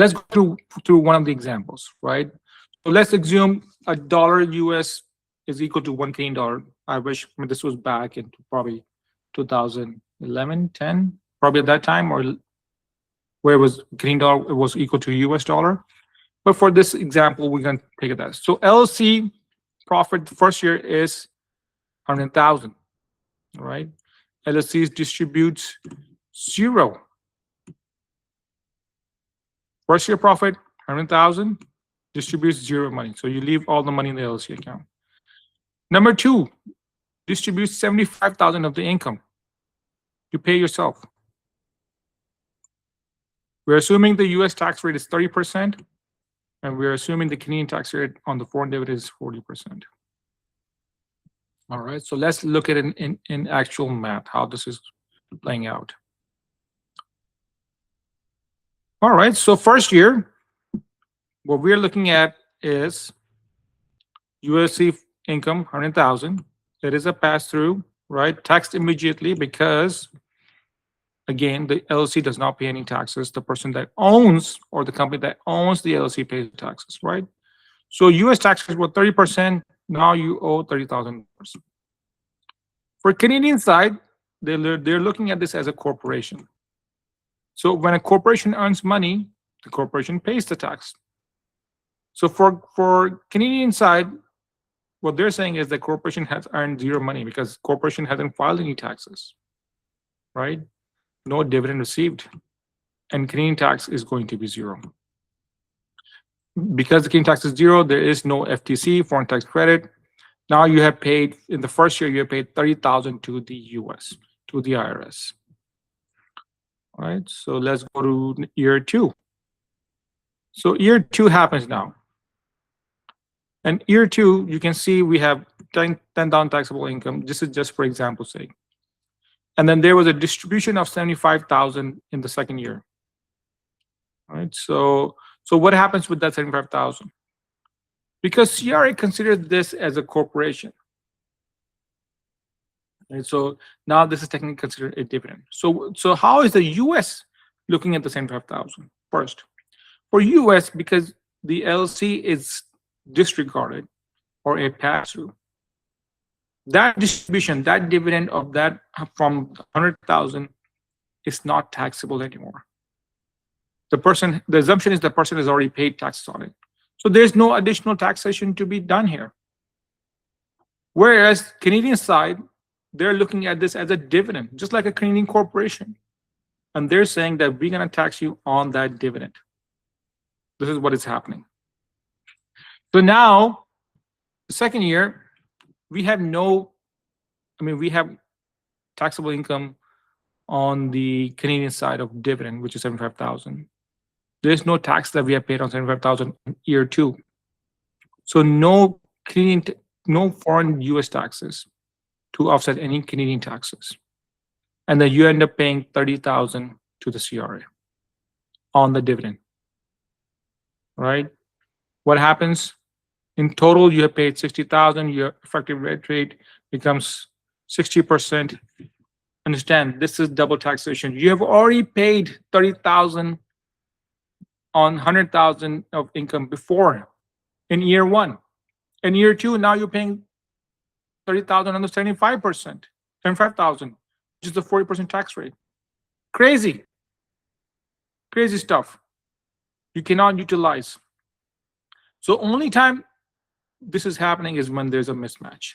Let's go through one of the examples, right? So let's assume a dollar US is equal to one Canadian dollar. I wish this was back into probably 2011, 10, probably at that time, or where it was Canadian dollar, it was equal to US dollar. But for this example, we're going to take it as. So LLC profit the first year is 100,000, right? LLC distributes 0. First year profit, 100,000, distributes 0 money. So you leave all the money in the LLC account. Number 2, distributes 75,000 of the income. You pay yourself. We're assuming the US tax rate is 30%, and we're assuming the Canadian tax rate on the foreign dividend is 40%. All right, so let's look at it in actual math, how this is playing out. All right, so first year, what we're looking at is USC income, 100,000. It is a pass-through, right? Taxed immediately because, again, the LLC does not pay any taxes. The person that owns, or the company that owns the LLC pays taxes, right? So US taxes were 30%. Now you owe $30,000. For Canadian side, they're looking at this as a corporation. So when a corporation earns money, the corporation pays the tax. So for Canadian side, what they're saying is the corporation has earned 0 money because corporation hasn't filed any taxes, right? No dividend received, and Canadian tax is going to be 0. Because the Canadian tax is 0, there is no FTC, foreign tax credit. Now you have paid, in the first year, you have paid 30,000 to the US, to the IRS. All right, so let's go to year 2. So year 2 happens now. And year 2, you can see we have 10,000 taxable income. This is just for example's sake. And then there was a distribution of 75,000 in the second year. All right, so what happens with that 75,000? Because CRA considers this as a corporation. And so now this is technically considered a dividend. So how is the US looking at the 75,000? First, for US, because the LLC is disregarded or a pass-through, that distribution, that dividend of that from 100,000 is not taxable anymore. The assumption is the person has already paid taxes on it. So there's no additional taxation to be done here. Whereas Canadian side, they're looking at this as a dividend, just like a Canadian corporation. And they're saying that we're going to tax you on that dividend. This is what is happening. So now, the second year, we have we have taxable income on the Canadian side of dividend, which is 75,000. There's no tax that we have paid on 75,000 in year 2. So no foreign US taxes to offset any Canadian taxes. And then you end up paying 30,000 to the CRA on the dividend, right? What happens? In total, you have paid 60,000. Your effective rate becomes 60%. Understand, this is double taxation. You have already paid 30,000 on 100,000 of income before in year 1. In year 2, now you're paying 30,000 on the 75%, 75,000, which is the 40% tax rate. Crazy stuff. You cannot utilize. So only time this is happening is when there's a mismatch.